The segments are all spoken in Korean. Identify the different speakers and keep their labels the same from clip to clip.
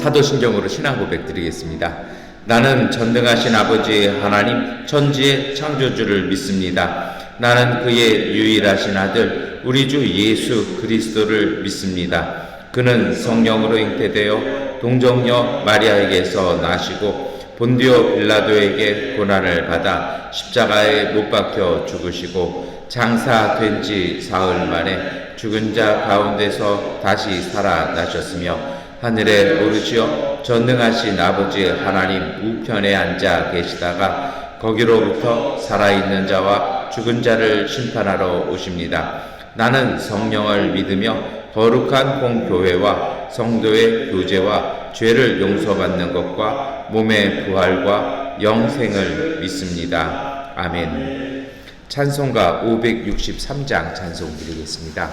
Speaker 1: 사도신경으로 신앙 고백 드리겠습니다. 나는 전능하신 아버지 하나님 천지의 창조주를 믿습니다. 나는 그의 유일하신 아들 우리 주 예수 그리스도를 믿습니다. 그는 성령으로 잉태되어 동정녀 마리아에게서 나시고 본디오 빌라도에게 고난을 받아 십자가에 못 박혀 죽으시고 장사된 지 사흘 만에 죽은 자 가운데서 다시 살아나셨으며 하늘에 오르시어 전능하신 아버지 하나님 우편에 앉아 계시다가 거기로부터 살아있는 자와 죽은 자를 심판하러 오십니다. 나는 성령을 믿으며 거룩한 공교회와 성도의 교제와 죄를 용서받는 것과 몸의 부활과 영생을 믿습니다. 아멘. 찬송가 563장 찬송 드리겠습니다.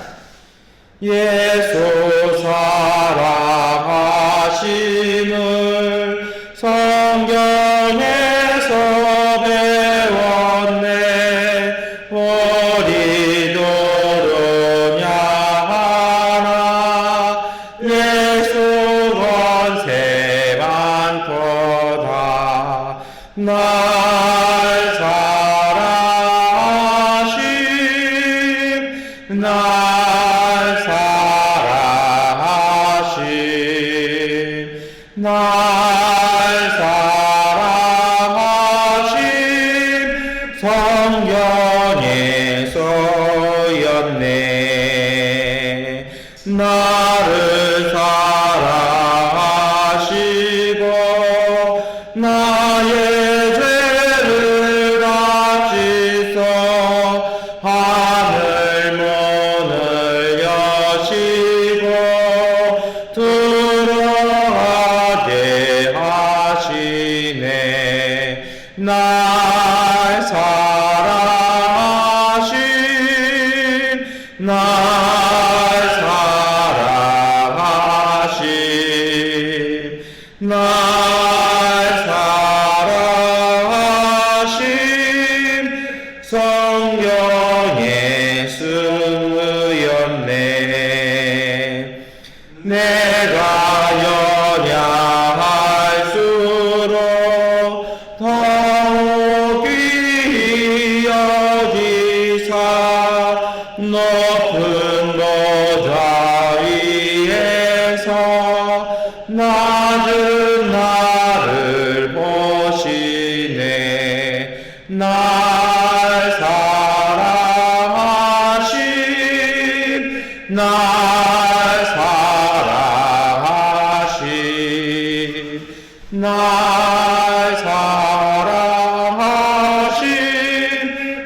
Speaker 2: 예수 사랑하심을 성경에서 배웠네. 우리도 누냐 하나 예수 권세 많도다. 날 사랑하심 날 사랑하심 성경에 써였네. 나를 사랑하시고 나의 죄를 다 씻어 하늘 문을 여시고 들어가게 하시네. 날 사랑하심 날 사랑하심 날 사랑하심 성경에 쓰였네. 내가 연약할수록 더욱 귀히 여기사 높은 보좌 위에서 낮은 나를 보시네. 날 사랑하심 날 사랑하심 날 사랑하심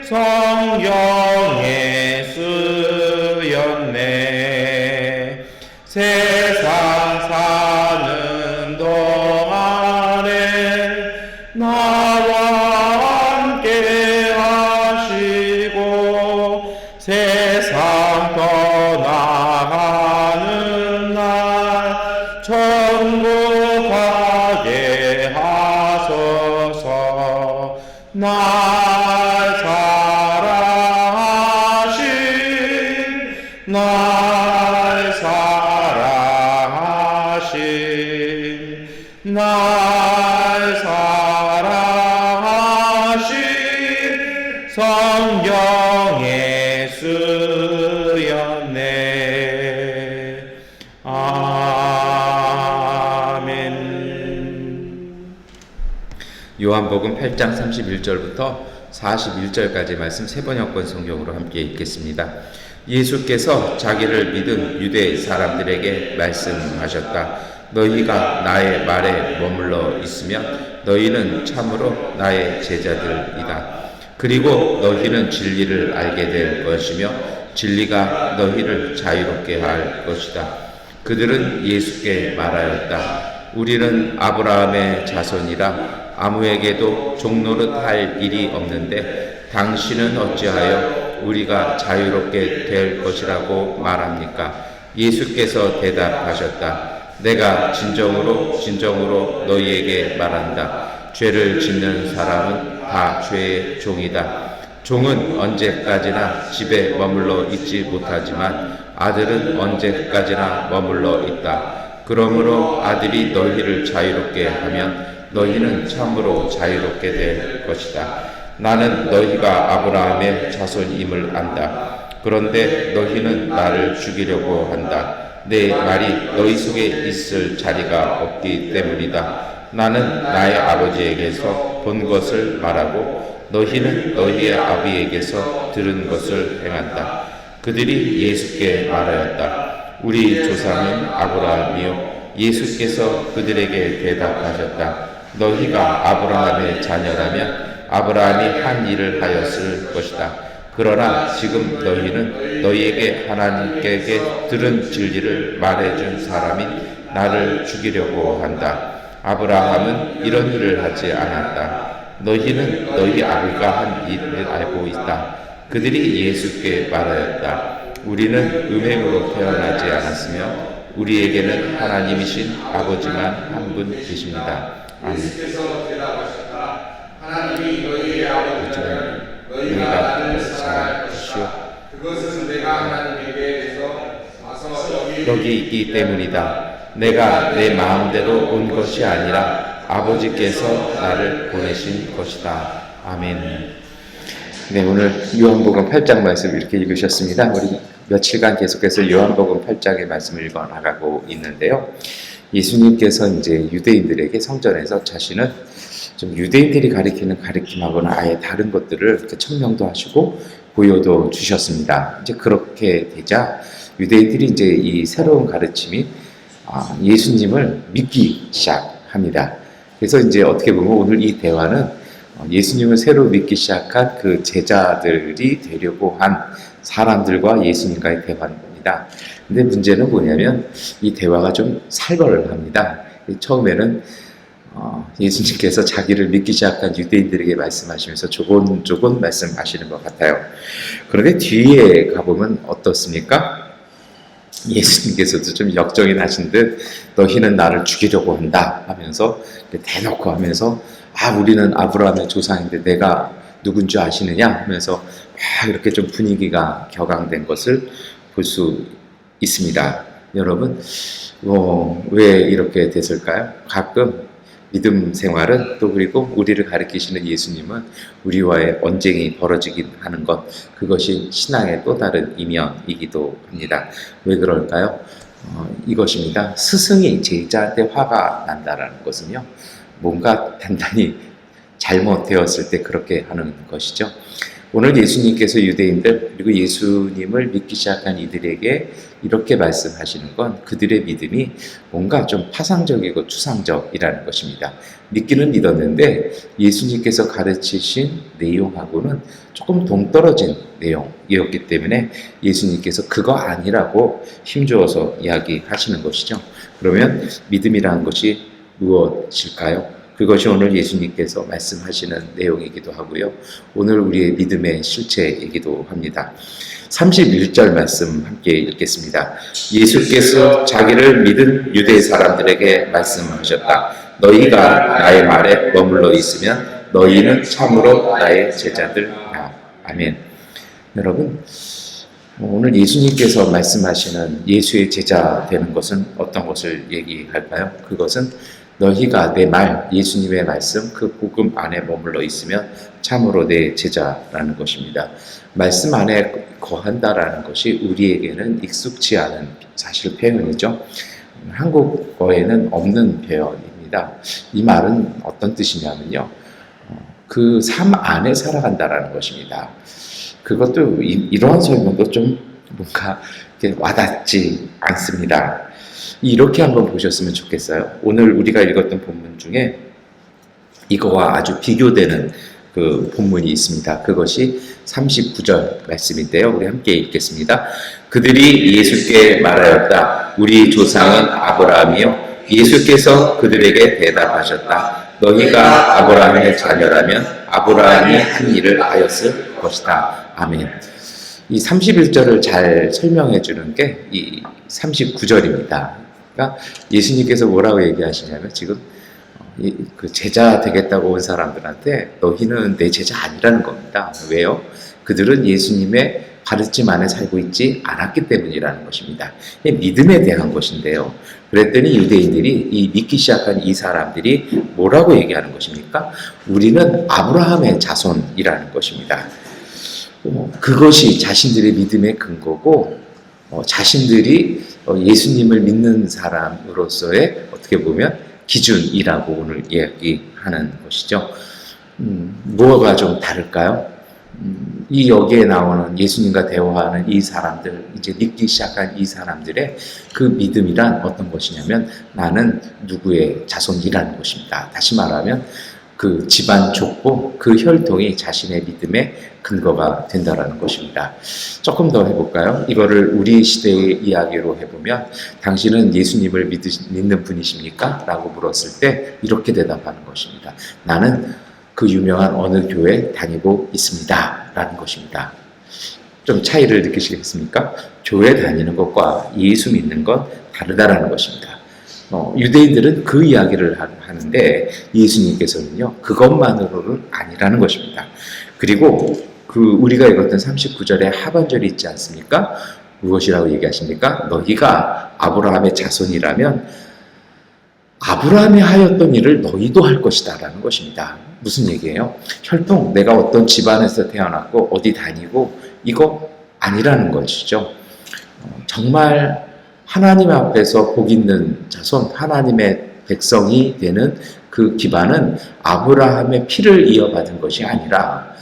Speaker 2: 성경에 쓰였네. 세상 사는 동안에 나와 함께 하시고 세상 떠나가는 날 천국 가게 하소서. 날 사랑하심 날 사랑하심 날 사랑하심 성경에 쓰였네. 아멘.
Speaker 1: 요한복음 8장 31절부터 41절까지 말씀 세번역권 성경으로 함께 읽겠습니다. 예수께서 자기를 믿은 유대 사람들에게 말씀하셨다. 너희가 나의 말에 머물러 있으면 너희는 참으로 나의 제자들이다. 그리고 너희는 진리를 알게 될 것이며 진리가 너희를 자유롭게 할 것이다. 그들은 예수께 말하였다. 우리는 아브라함의 자손이라 아무에게도 종노릇 할 일이 없는데 당신은 어찌하여 우리가 자유롭게 될 것이라고 말합니까? 예수께서 대답하셨다. 내가 진정으로 너희에게 말한다. 죄를 짓는 사람은 다 죄의 종이다. 종은 언제까지나 집에 머물러 있지 못하지만 아들은 언제까지나 머물러 있다. 그러므로 아들이 너희를 자유롭게 하면 너희는 참으로 자유롭게 될 것이다. 나는 너희가 아브라함의 자손임을 안다. 그런데 너희는 나를 죽이려고 한다. 내 말이 너희 속에 있을 자리가 없기 때문이다. 나는 나의 아버지에게서 본 것을 말하고 너희는 너희의 아비에게서 들은 것을 행한다. 그들이 예수께 말하였다. 우리 조상은 아브라함이요 예수께서 그들에게 대답하셨다. 너희가 아브라함의 자녀라면 아브라함이 한 일을 하였을 것이다. 그러나 지금 너희는 너희에게 하나님께 들은 진리를 말해준 사람이 나를 죽이려고 한다. 아브라함은 이런 일을 하지 않았다. 너희는 너희 아버지가 한 일을 알고 있다. 그들이 예수께 말하였다. 우리는 음행으로 태어나지 않았으며 우리에게는 하나님이신 아버지만 한 분 계십니다. 아멘.
Speaker 2: 예수께서 대답하셨다. 하나님이 너희의 아버지는 너희가 사랑하시오. 그것은 내가 하나님에게서 와서
Speaker 1: 여기 있기 때문이다. 내가 내 마음대로 온 것이 아니라 아버지께서 나를 보내신 것이다. 아멘. 네, 오늘 요한복음 8장 말씀 이렇게 읽으셨습니다. 우리 며칠간 계속해서 요한복음 8장의 말씀을 읽어 나가고 있는데요. 예수님께서 이제 유대인들에게 성전에서 자신은 좀 유대인들이 가리키는 가리킴하고는 아예 다른 것들을 이렇게 천명도 하시고 보여도 주셨습니다. 이제 그렇게 되자 유대인들이 이제 이 새로운 가르침이 예수님을 믿기 시작합니다. 그래서 이제 어떻게 보면 오늘 이 대화는 예수님을 새로 믿기 시작한 그 제자들이 되려고 한 사람들과 예수님과의 대화입니다. 근데 문제는 뭐냐면 이 대화가 좀 살벌합니다. 처음에는 예수님께서 자기를 믿기 시작한 유대인들에게 말씀하시면서 조곤조곤 말씀하시는 것 같아요. 그런데 뒤에 가보면 어떻습니까? 예수님께서도 좀 역정이 나신 듯 너희는 나를 죽이려고 한다 하면서 대놓고 하면서 우리는 아브라함의 조상인데 내가 누군 줄 아시느냐 하면서 막 이렇게 좀 분위기가 격앙된 것을 볼 수 있습니다. 여러분 왜 이렇게 됐을까요? 가끔 믿음 생활은 또 그리고 우리를 가리키시는 예수님은 우리와의 언쟁이 벌어지긴 하는 것, 그것이 신앙의 또 다른 이면이기도 합니다. 왜 그럴까요? 이것입니다. 스승이 제자한테 화가 난다라는 것은요, 뭔가 단단히 잘못되었을 때 그렇게 하는 것이죠. 오늘 예수님께서 유대인들 그리고 예수님을 믿기 시작한 이들에게 이렇게 말씀하시는 건 그들의 믿음이 뭔가 좀 파상적이고 추상적이라는 것입니다. 믿기는 믿었는데 예수님께서 가르치신 내용하고는 조금 동떨어진 내용이었기 때문에 예수님께서 그거 아니라고 힘주어서 이야기하시는 것이죠. 그러면 믿음이라는 것이 무엇일까요? 그것이 오늘 예수님께서 말씀하시는 내용이기도 하고요. 오늘 우리의 믿음의 실체이기도 합니다. 31절 말씀 함께 읽겠습니다. 예수께서 자기를 믿은 유대 사람들에게 말씀하셨다. 너희가 나의 말에 머물러 있으면 너희는 참으로 나의 제자들이라. 아멘. 여러분, 오늘 예수님께서 말씀하시는 예수의 제자 되는 것은 어떤 것을 얘기할까요? 그것은 너희가 내 말, 예수님의 말씀, 그 복음 안에 머물러 있으면 참으로 내 제자라는 것입니다. 말씀 안에 거한다라는 것이 우리에게는 익숙치 않은 사실 표현이죠. 한국어에는 없는 표현입니다. 이 말은 어떤 뜻이냐면요. 그 삶 안에 살아간다라는 것입니다. 그것도 이러한 설명도 좀 뭔가 와닿지 않습니다. 이렇게 한번 보셨으면 좋겠어요. 오늘 우리가 읽었던 본문 중에 이거와 아주 비교되는 그 본문이 있습니다. 그것이 39절 말씀인데요. 우리 함께 읽겠습니다. 그들이 예수께 말하였다. 우리 조상은 아브라함이요. 예수께서 그들에게 대답하셨다. 너희가 아브라함의 자녀라면 아브라함이 한 일을 하였을 것이다. 아멘. 이 31절을 잘 설명해 주는 게 이 39절입니다. 그러니까 예수님께서 뭐라고 얘기하시냐면 지금 그 제자 되겠다고 온 사람들한테 너희는 내 제자 아니라는 겁니다. 왜요? 그들은 예수님의 가르침 안에 살고 있지 않았기 때문이라는 것입니다. 믿음에 대한 것인데요. 그랬더니 유대인들이 이 믿기 시작한 이 사람들이 뭐라고 얘기하는 것입니까? 우리는 아브라함의 자손이라는 것입니다. 그것이 자신들의 믿음의 근거고 자신들이 예수님을 믿는 사람으로서의 어떻게 보면 기준이라고 오늘 이야기하는 것이죠. 뭐가 좀 다를까요? 이 여기에 나오는 예수님과 대화하는 이 사람들, 이제 믿기 시작한 이 사람들의 그 믿음이란 어떤 것이냐면 나는 누구의 자손이라는 것입니다. 다시 말하면 그 집안 족보, 그 혈통이 자신의 믿음의 근거가 된다라는 것입니다. 조금 더 해볼까요? 이거를 우리 시대의 이야기로 해보면 당신은 예수님을 믿는 분이십니까? 라고 물었을 때 이렇게 대답하는 것입니다. 나는 그 유명한 어느 교회 다니고 있습니다. 라는 것입니다. 좀 차이를 느끼시겠습니까? 교회 다니는 것과 예수 믿는 건 다르다라는 것입니다. 유대인들은 그 이야기를 하는데 예수님께서는요, 그것만으로는 아니라는 것입니다. 그리고 우리가 읽었던 39절의 하반절이 있지 않습니까? 무엇이라고 얘기하십니까? 너희가 아브라함의 자손이라면 아브라함이 하였던 일을 너희도 할 것이다 라는 것입니다. 무슨 얘기예요? 혈통, 내가 어떤 집안에서 태어났고 어디 다니고 이거 아니라는 것이죠. 정말 하나님 앞에서 복 있는 자손, 하나님의 백성이 되는 그 기반은 아브라함의 피를 이어받은 것이 아니라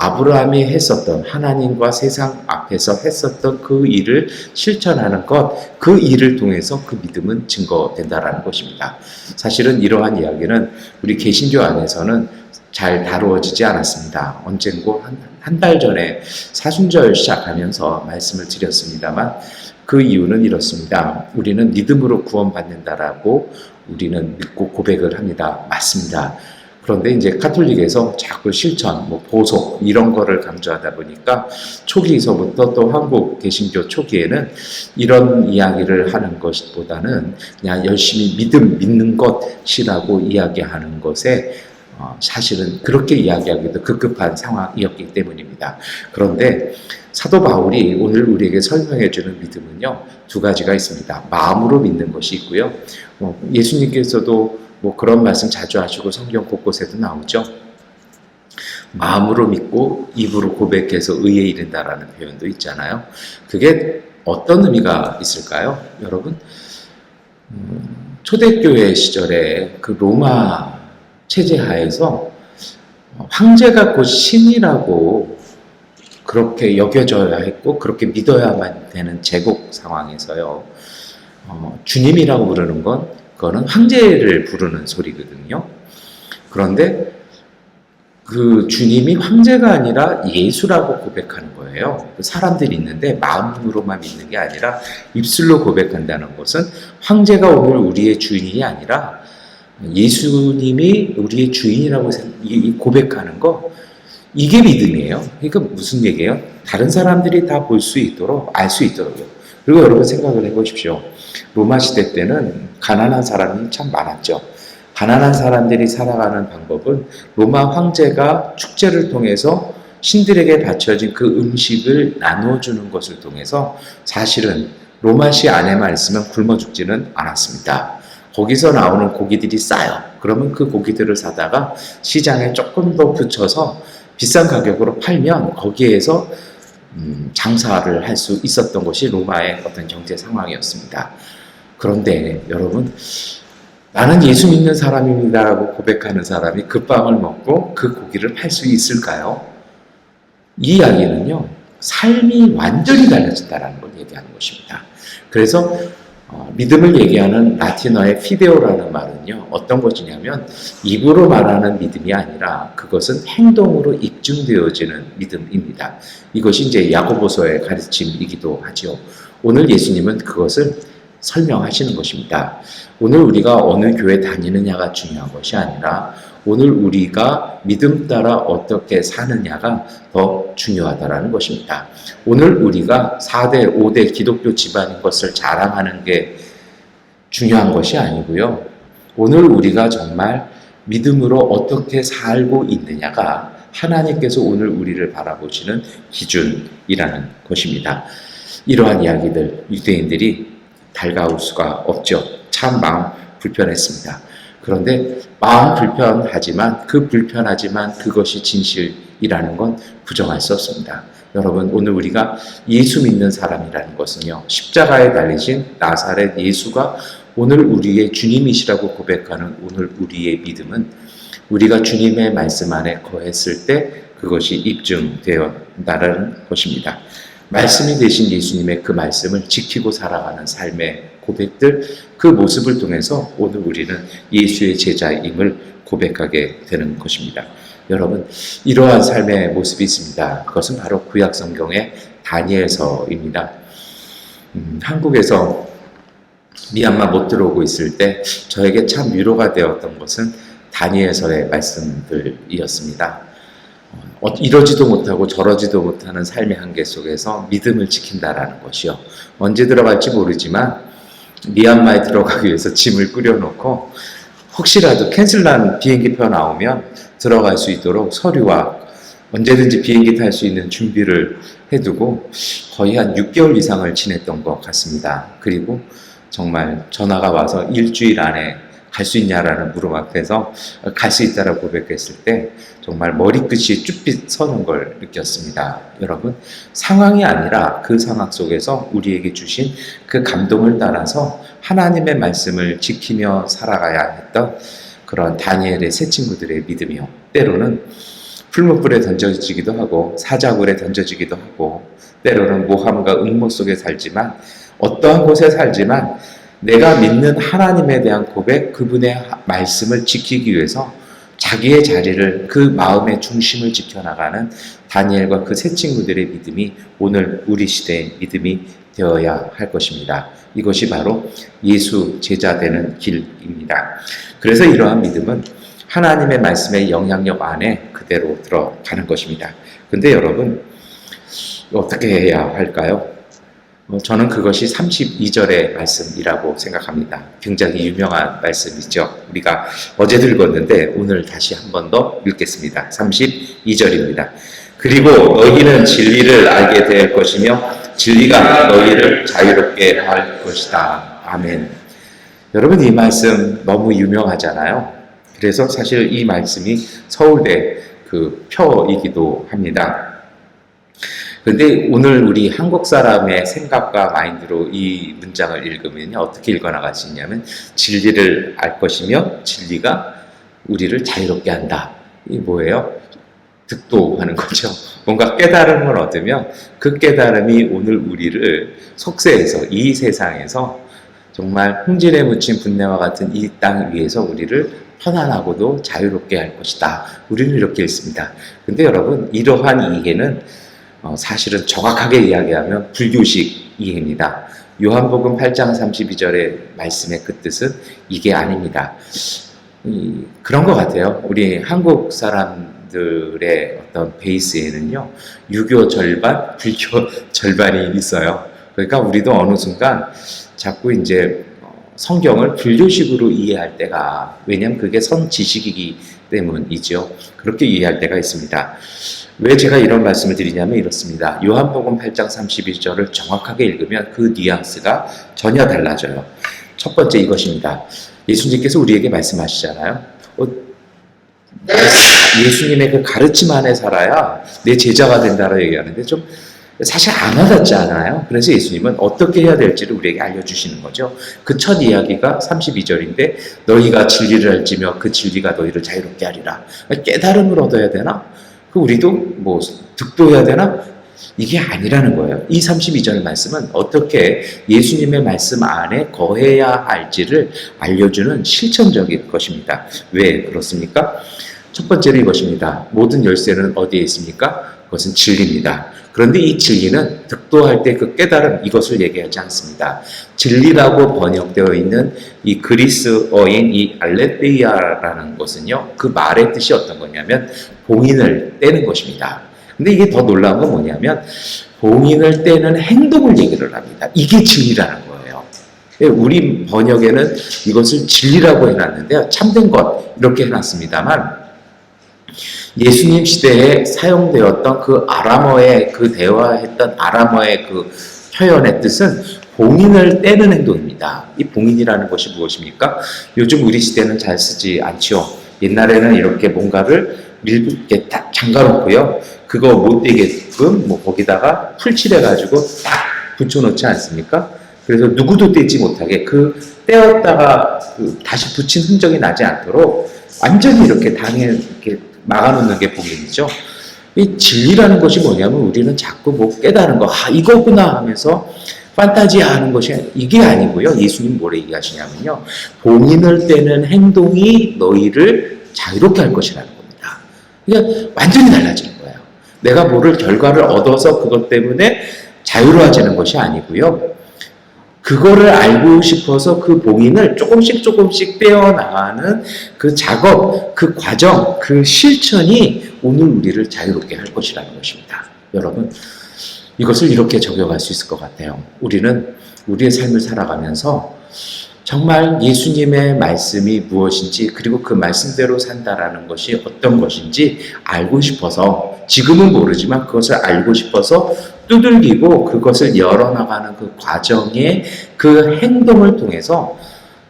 Speaker 1: 아브라함이 했었던 하나님과 세상 앞에서 했었던 그 일을 실천하는 것, 그 일을 통해서 그 믿음은 증거된다라는 것입니다. 사실은 이러한 이야기는 우리 개신교 안에서는 잘 다루어지지 않았습니다. 언젠고 한 달 전에 사순절 시작하면서 말씀을 드렸습니다만 그 이유는 이렇습니다. 우리는 믿음으로 구원받는다라고 우리는 믿고 고백을 합니다. 맞습니다. 그런데 이제 카톨릭에서 자꾸 실천, 보속 이런 거를 강조하다 보니까 초기에서부터 또 한국 개신교 초기에는 이런 이야기를 하는 것보다는 그냥 열심히 믿는 것이라고 이야기하는 것에 사실은 그렇게 이야기하기도 급급한 상황이었기 때문입니다. 그런데 사도 바울이 오늘 우리에게 설명해 주는 믿음은요, 두 가지가 있습니다. 마음으로 믿는 것이 있고요. 예수님께서도 그런 말씀 자주 하시고 성경 곳곳에도 나오죠. 마음으로 믿고 입으로 고백해서 의에 이른다라는 표현도 있잖아요. 그게 어떤 의미가 있을까요? 여러분, 초대교회 시절에 그 로마 체제 하에서 황제가 곧 신이라고 그렇게 여겨져야 했고 그렇게 믿어야만 되는 제국 상황에서요. 주님이라고 부르는 건 그거는 황제를 부르는 소리거든요. 그런데 그 주님이 황제가 아니라 예수라고 고백하는 거예요. 사람들이 있는데 마음으로만 믿는 게 아니라 입술로 고백한다는 것은 황제가 오늘 우리의 주인이 아니라 예수님이 우리의 주인이라고 고백하는 거, 이게 믿음이에요. 그러니까 무슨 얘기예요? 다른 사람들이 다 볼 수 있도록, 알 수 있도록요. 그리고 여러분 생각을 해보십시오. 로마 시대 때는 가난한 사람이 참 많았죠. 가난한 사람들이 살아가는 방법은 로마 황제가 축제를 통해서 신들에게 바쳐진 그 음식을 나눠주는 것을 통해서 사실은 로마시 안에만 있으면 굶어 죽지는 않았습니다. 거기서 나오는 고기들이 싸요. 그러면 그 고기들을 사다가 시장에 조금 더 붙여서 비싼 가격으로 팔면 거기에서 장사를 할 수 있었던 것이 로마의 어떤 경제 상황이었습니다. 그런데 여러분, 나는 예수 믿는 사람입니다라고 고백하는 사람이 그 빵을 먹고 그 고기를 팔 수 있을까요? 이 이야기는요, 삶이 완전히 달라진다는 걸 얘기하는 것입니다. 그래서 믿음을 얘기하는 라틴어의 피데오라는 말은요, 어떤 것이냐면 입으로 말하는 믿음이 아니라 그것은 행동으로 입증되어지는 믿음입니다. 이것이 이제 야고보서의 가르침이기도 하죠. 오늘 예수님은 그것을 설명하시는 것입니다. 오늘 우리가 어느 교회 다니느냐가 중요한 것이 아니라 오늘 우리가 믿음 따라 어떻게 사느냐가 더 중요하다는 것입니다. 오늘 우리가 4대, 5대 기독교 집안인 것을 자랑하는 게 중요한 것이 아니고요. 오늘 우리가 정말 믿음으로 어떻게 살고 있느냐가 하나님께서 오늘 우리를 바라보시는 기준이라는 것입니다. 이러한 이야기들 유대인들이 달가울 수가 없죠. 참 마음 불편했습니다. 그런데 마음 불편하지만 그것이 진실이라는 건 부정할 수 없습니다. 여러분, 오늘 우리가 예수 믿는 사람이라는 것은요, 십자가에 달리신 나사렛 예수가 오늘 우리의 주님이시라고 고백하는 오늘 우리의 믿음은 우리가 주님의 말씀 안에 거했을 때 그것이 입증되었다는 것입니다. 말씀이 되신 예수님의 그 말씀을 지키고 살아가는 삶의 고백들, 그 모습을 통해서 오늘 우리는 예수의 제자임을 고백하게 되는 것입니다. 여러분, 이러한 삶의 모습이 있습니다. 그것은 바로 구약 성경의 다니엘서입니다. 한국에서 미얀마 못 들어오고 있을 때 저에게 참 위로가 되었던 것은 다니엘서의 말씀들이었습니다. 이러지도 못하고 저러지도 못하는 삶의 한계 속에서 믿음을 지킨다라는 것이요. 언제 들어갈지 모르지만 미얀마에 들어가기 위해서 짐을 꾸려놓고 혹시라도 캔슬난 비행기표 나오면 들어갈 수 있도록 서류와 언제든지 비행기 탈 수 있는 준비를 해두고 거의 한 6개월 이상을 지냈던 것 같습니다. 그리고 정말 전화가 와서 일주일 안에 갈 수 있냐라는 물음 앞에서 갈 수 있다라고 고백했을 때 정말 머리끝이 쭈삣 서는 걸 느꼈습니다. 여러분, 상황이 아니라 그 상황 속에서 우리에게 주신 그 감동을 따라서 하나님의 말씀을 지키며 살아가야 했던 그런 다니엘의 세 친구들의 믿음이요. 때로는 풀무불에 던져지기도 하고 사자굴에 던져지기도 하고 때로는 모함과 음모 속에 살지만 어떠한 곳에 살지만 내가 믿는 하나님에 대한 고백, 그분의 말씀을 지키기 위해서 자기의 자리를, 그 마음의 중심을 지켜나가는 다니엘과 그 세 친구들의 믿음이 오늘 우리 시대의 믿음이 되어야 할 것입니다. 이것이 바로 예수 제자 되는 길입니다. 그래서 이러한 믿음은 하나님의 말씀의 영향력 안에 그대로 들어가는 것입니다. 근데 여러분, 어떻게 해야 할까요? 저는 그것이 32절의 말씀이라고 생각합니다. 굉장히 유명한 말씀이죠. 우리가 어제도 읽었는데 오늘 다시 한 번 더 읽겠습니다. 32절입니다. 그리고 너희는 진리를 알게 될 것이며 진리가 너희를 자유롭게 할 것이다. 아멘. 여러분, 이 말씀 너무 유명하잖아요. 그래서 사실 이 말씀이 서울대 그 표이기도 합니다. 그런데 오늘 우리 한국 사람의 생각과 마인드로 이 문장을 읽으면 어떻게 읽어나갈 수 있냐면 진리를 알 것이며 진리가 우리를 자유롭게 한다. 이게 뭐예요? 득도하는 거죠. 뭔가 깨달음을 얻으면 그 깨달음이 오늘 우리를 속세에서, 이 세상에서 정말 흥진에 묻힌 분내와 같은 이 땅 위에서 우리를 편안하고도 자유롭게 할 것이다. 우리는 이렇게 읽습니다. 근데 여러분, 이러한 이해는 사실은 정확하게 이야기하면 불교식 이해입니다. 요한복음 8장 32절의 말씀의 그 뜻은 이게 아닙니다. 그런 것 같아요. 우리 한국 사람들의 어떤 베이스에는요, 유교 절반, 불교 절반이 있어요. 그러니까 우리도 어느 순간 자꾸 이제 성경을 불교식으로 이해할 때가, 왜냐하면 그게 선지식이기 때문이죠. 그렇게 이해할 때가 있습니다. 왜 제가 이런 말씀을 드리냐면 이렇습니다. 요한복음 8장 32절을 정확하게 읽으면 그 뉘앙스가 전혀 달라져요. 첫 번째 이것입니다. 예수님께서 우리에게 말씀하시잖아요. 예수님의 그 가르침 안에 살아야 내 제자가 된다라고 얘기하는데 좀 사실 안 와닿지 않아요. 그래서 예수님은 어떻게 해야 될지를 우리에게 알려주시는 거죠. 그 첫 이야기가 32절인데 너희가 진리를 알지며 그 진리가 너희를 자유롭게 하리라. 깨달음을 얻어야 되나? 우리도 뭐 득도해야 되나? 이게 아니라는 거예요. 이 32절 말씀은 어떻게 예수님의 말씀 안에 거해야 할지를 알려주는 실천적인 것입니다. 왜 그렇습니까? 첫 번째로 이것입니다. 모든 열쇠는 어디에 있습니까? 그것은 진리입니다. 그런데 이 진리는 득도할 때 그 깨달음, 이것을 얘기하지 않습니다. 진리라고 번역되어 있는 이 그리스어인 이 알레the이아라는 것은요, 그 말의 뜻이 어떤 거냐면 봉인을 떼는 것입니다. 근데 이게 더 놀라운 건 뭐냐면 봉인을 떼는 행동을 얘기를 합니다. 이게 진리라는 거예요. 우리 번역에는 이것을 진리라고 해놨는데요, 참된 것 이렇게 해놨습니다만 예수님 시대에 사용되었던 그 아람어의 그 대화했던 아람어의 그 표현의 뜻은 봉인을 떼는 행동입니다. 이 봉인이라는 것이 무엇입니까? 요즘 우리 시대는 잘 쓰지 않죠. 옛날에는 이렇게 뭔가를 이렇게 딱 잠가놓고요. 그거 못 떼게끔 뭐 거기다가 풀칠해가지고 딱 붙여놓지 않습니까? 그래서 누구도 떼지 못하게 그 떼었다가 그 다시 붙인 흔적이 나지 않도록 완전히 이렇게 이렇게 막아놓는 게 봉인이죠. 이 진리라는 것이 뭐냐면 우리는 자꾸 뭐 깨달은 거, 이거구나 하면서 판타지아 하는 것이 이게 아니고요. 예수님 뭐래 얘기하시냐면요. 봉인을 떼는 행동이 너희를 자유롭게 할 것이라는 겁니다. 그러니까 완전히 달라지는 거예요. 내가 뭐를 결과를 얻어서 그것 때문에 자유로워지는 것이 아니고요. 그거를 알고 싶어서 그 봉인을 조금씩 떼어나가는 그 작업, 그 과정, 그 실천이 오늘 우리를 자유롭게 할 것이라는 것입니다. 여러분, 이것을 이렇게 적용할 수 있을 것 같아요. 우리는 우리의 삶을 살아가면서 정말 예수님의 말씀이 무엇인지 그리고 그 말씀대로 산다라는 것이 어떤 것인지 알고 싶어서 지금은 모르지만 그것을 알고 싶어서 두들기고 그것을 열어나가는 그 과정의 그 행동을 통해서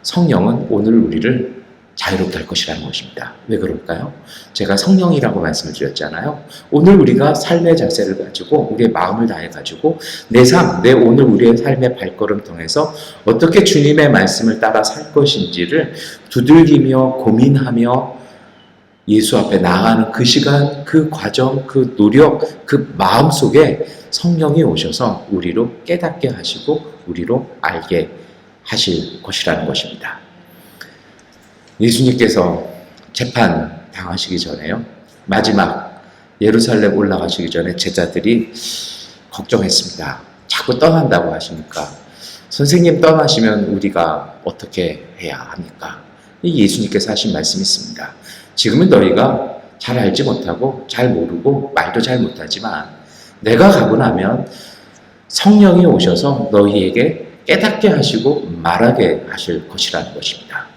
Speaker 1: 성령은 오늘 우리를 자유롭게 할 것이라는 것입니다. 왜 그럴까요? 제가 성령이라고 말씀을 드렸잖아요. 오늘 우리가 삶의 자세를 가지고 우리의 마음을 다해가지고 내 삶, 내 오늘 우리의 삶의 발걸음 통해서 어떻게 주님의 말씀을 따라 살 것인지를 두들기며 고민하며 예수 앞에 나아가는 그 시간, 그 과정, 그 노력, 그 마음 속에 성령이 오셔서 우리로 깨닫게 하시고 우리로 알게 하실 것이라는 것입니다. 예수님께서 재판 당하시기 전에요. 마지막 예루살렘 올라가시기 전에 제자들이 걱정했습니다. 자꾸 떠난다고 하시니까 선생님 떠나시면 우리가 어떻게 해야 합니까? 예수님께서 하신 말씀이 있습니다. 지금은 너희가 잘 알지 못하고 잘 모르고 말도 잘 못하지만 내가 가고 나면 성령이 오셔서 너희에게 깨닫게 하시고 말하게 하실 것이라는 것입니다.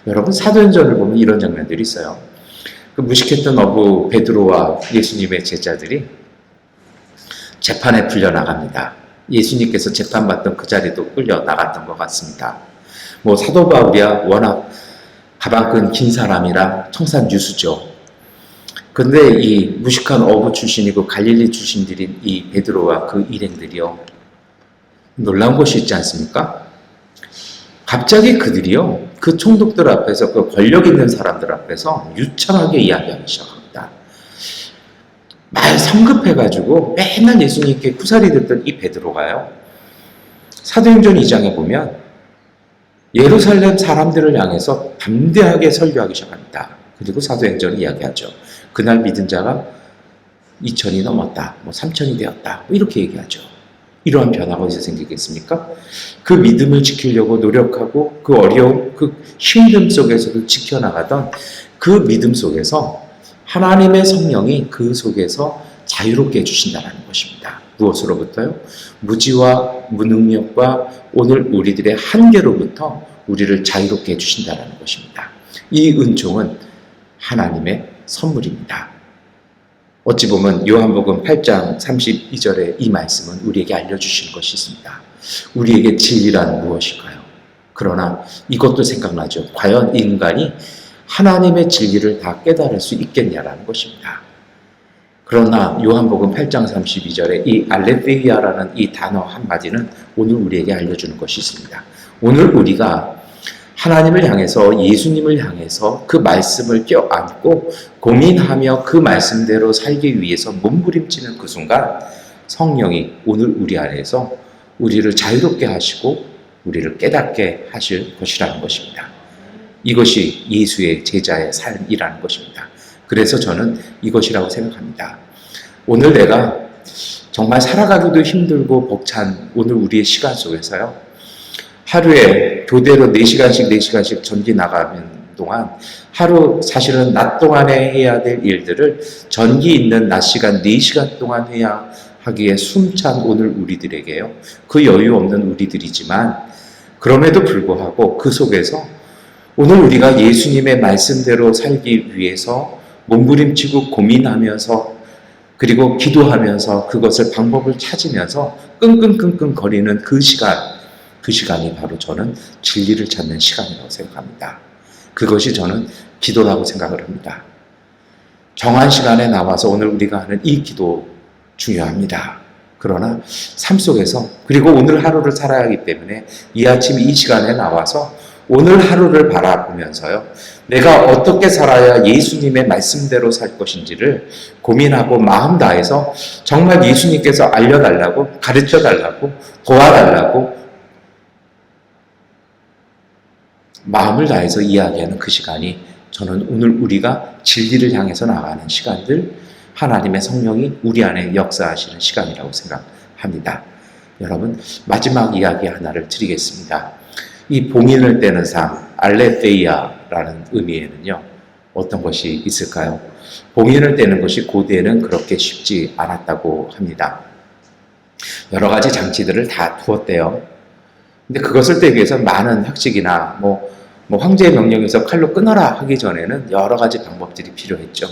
Speaker 1: 여러분 사도행전을 보면 이런 장면들이 있어요. 그 무식했던 어부 베드로와 예수님의 제자들이 재판에 풀려나갑니다. 예수님께서 재판받던 그 자리도 끌려 나갔던 것 같습니다. 뭐 사도 바울이야 워낙 가방끈 긴 사람이라 청산 유수죠. 근데 이 무식한 어부 출신이고 갈릴리 출신들인 이 베드로와 그 일행들이요. 놀라운 것이 있지 않습니까? 갑자기 그들이요. 그 총독들 앞에서 그 권력 있는 사람들 앞에서 유창하게 이야기하기 시작합니다. 말 성급해가지고 맨날 예수님께 쿠사리 듣던 이 베드로가요. 사도행전 2장에 보면 예루살렘 사람들을 향해서 담대하게 설교하기 시작합니다. 그리고 사도행전을 이야기하죠. 그날 믿은 자가 2,000이 넘었다. 3,000이 되었다. 이렇게 얘기하죠. 이러한 변화가 어디서 생기겠습니까? 그 믿음을 지키려고 노력하고 그 어려움, 그 힘듦 속에서도 지켜나가던 그 믿음 속에서 하나님의 성령이 그 속에서 자유롭게 해주신다는 것입니다. 무엇으로부터요? 무지와 무능력과 오늘 우리들의 한계로부터 우리를 자유롭게 해주신다는 것입니다. 이 은총은 하나님의 선물입니다. 어찌 보면 요한복음 8장 32절의 이 말씀은 우리에게 알려주시는 것이 있습니다. 우리에게 진리란 무엇일까요? 그러나 이것도 생각나죠. 과연 인간이 하나님의 진리를 다 깨달을 수 있겠냐라는 것입니다. 그러나 요한복음 8장 32절에 이 알레the이아라는 이 단어 한마디는 오늘 우리에게 알려주는 것이 있습니다. 오늘 우리가 하나님을 향해서 예수님을 향해서 그 말씀을 껴안고 고민하며 그 말씀대로 살기 위해서 몸부림치는 그 순간 성령이 오늘 우리 안에서 우리를 자유롭게 하시고 우리를 깨닫게 하실 것이라는 것입니다. 이것이 예수의 제자의 삶이라는 것입니다. 그래서 저는 이것이라고 생각합니다. 오늘 내가 정말 살아가기도 힘들고 벅찬 오늘 우리의 시간 속에서요. 하루에 교대로 4시간씩 전기 나가는 동안 하루 사실은 낮 동안에 해야 될 일들을 전기 있는 낮 시간 4시간 동안 해야 하기에 숨찬 오늘 우리들에게요. 그 여유 없는 우리들이지만 그럼에도 불구하고 그 속에서 오늘 우리가 예수님의 말씀대로 살기 위해서 몸부림치고 고민하면서 그리고 기도하면서 그것을 방법을 찾으면서 끙끙끙끙 거리는 그 시간이 바로 저는 진리를 찾는 시간이라고 생각합니다. 그것이 저는 기도라고 생각을 합니다. 정한 시간에 나와서 오늘 우리가 하는 이 기도 중요합니다. 그러나 삶 속에서 그리고 오늘 하루를 살아야 하기 때문에 이 아침 이 시간에 나와서 오늘 하루를 바라보면서요, 내가 어떻게 살아야 예수님의 말씀대로 살 것인지를 고민하고 마음 다해서 정말 예수님께서 알려달라고, 가르쳐달라고, 도와달라고 마음을 다해서 이야기하는 그 시간이 저는 오늘 우리가 진리를 향해서 나가는 시간들, 하나님의 성령이 우리 안에 역사하시는 시간이라고 생각합니다. 여러분, 마지막 이야기 하나를 드리겠습니다. 이 봉인을 떼는 삶, 알레테이아라는 의미에는요, 어떤 것이 있을까요? 봉인을 떼는 것이 고대에는 그렇게 쉽지 않았다고 합니다. 여러 가지 장치들을 다 두었대요. 근데 그것을 떼기 위해서 많은 학식이나 황제의 명령에서 칼로 끊어라 하기 전에는 여러 가지 방법들이 필요했죠.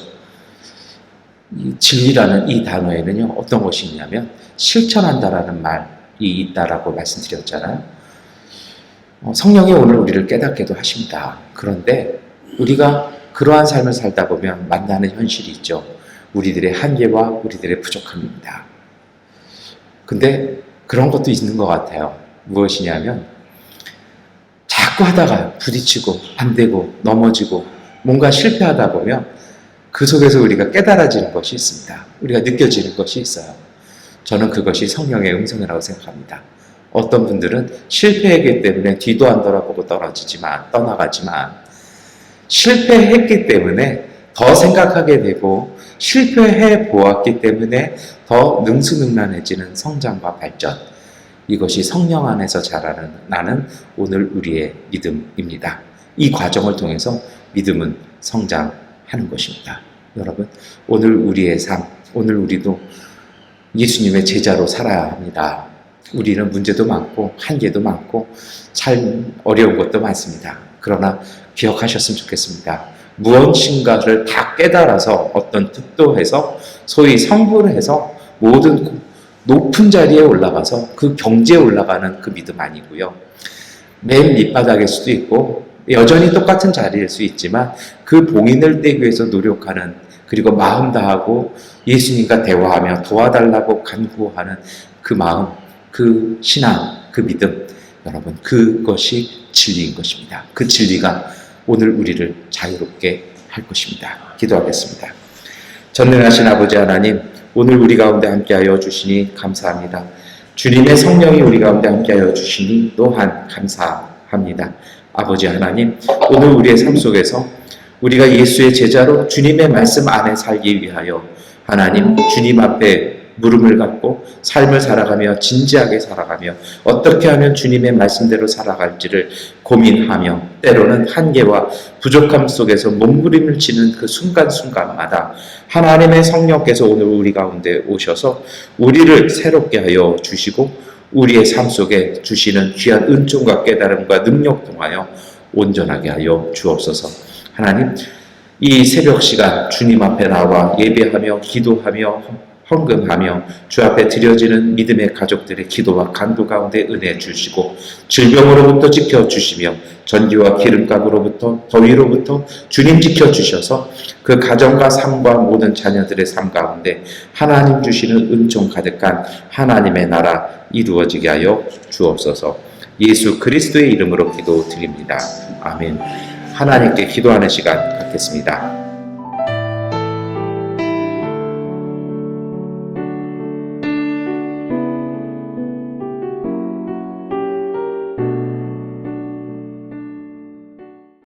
Speaker 1: 이 진리라는 이 단어에는요, 어떤 것이 있냐면 실천한다라는 말이 있다라고 말씀드렸잖아요. 성령이 오늘 우리를 깨닫게도 하십니다. 그런데 우리가 그러한 삶을 살다 보면 만나는 현실이 있죠. 우리들의 한계와 우리들의 부족함입니다. 근데 그런 것도 있는 것 같아요. 무엇이냐면 자꾸 하다가 부딪히고 안 되고 넘어지고 뭔가 실패하다 보면 그 속에서 우리가 깨달아지는 것이 있습니다. 우리가 느껴지는 것이 있어요. 저는 그것이 성령의 음성이라고 생각합니다. 어떤 분들은 실패했기 때문에 뒤도 안 돌아보고 떠나가지만 실패했기 때문에 더 생각하게 되고 실패해 보았기 때문에 더 능수능란해지는 성장과 발전, 이것이 성령 안에서 자라는 나는 오늘 우리의 믿음입니다. 이 과정을 통해서 믿음은 성장하는 것입니다. 여러분, 오늘 우리의 삶, 오늘 우리도 예수님의 제자로 살아야 합니다. 우리는 문제도 많고 한계도 많고 참 어려운 것도 많습니다. 그러나 기억하셨으면 좋겠습니다. 무엇인가를 다 깨달아서 어떤 득도해서 소위 성불을 해서 모든 높은 자리에 올라가서 그 경지에 올라가는 그 믿음 아니고요. 맨 밑바닥일 수도 있고 여전히 똑같은 자리일 수 있지만 그 봉인을 떼기 위해서 노력하는, 그리고 마음 다하고 예수님과 대화하며 도와달라고 간구하는 그 마음, 그 신앙, 그 믿음, 여러분, 그것이 진리인 것입니다. 그 진리가 오늘 우리를 자유롭게 할 것입니다. 기도하겠습니다. 전능하신 아버지 하나님, 오늘 우리 가운데 함께하여 주시니 감사합니다. 주님의 성령이 우리 가운데 함께하여 주시니 또한 감사합니다. 아버지 하나님, 오늘 우리의 삶 속에서 우리가 예수의 제자로 주님의 말씀 안에 살기 위하여 하나님, 주님 앞에 무릎을 꿇고 삶을 살아가며 진지하게 살아가며 어떻게 하면 주님의 말씀대로 살아갈지를 고민하며 때로는 한계와 부족함 속에서 몸부림을 치는 그 순간순간마다 하나님의 성령께서 오늘 우리 가운데 오셔서 우리를 새롭게 하여 주시고 우리의 삶 속에 주시는 귀한 은총과 깨달음과 능력 통하여 온전하게 하여 주옵소서. 하나님, 이 새벽 시간 주님 앞에 나와 예배하며 기도하며 헌금하며 주 앞에 드려지는 믿음의 가족들의 기도와 간구 가운데 은혜 주시고 질병으로부터 지켜주시며 전기와 기름값으로부터 더위로부터 주님 지켜주셔서 그 가정과 삶과 모든 자녀들의 삶 가운데 하나님 주시는 은총 가득한 하나님의 나라 이루어지게 하여 주옵소서. 예수 그리스도의 이름으로 기도드립니다. 아멘. 하나님께 기도하는 시간 갖겠습니다.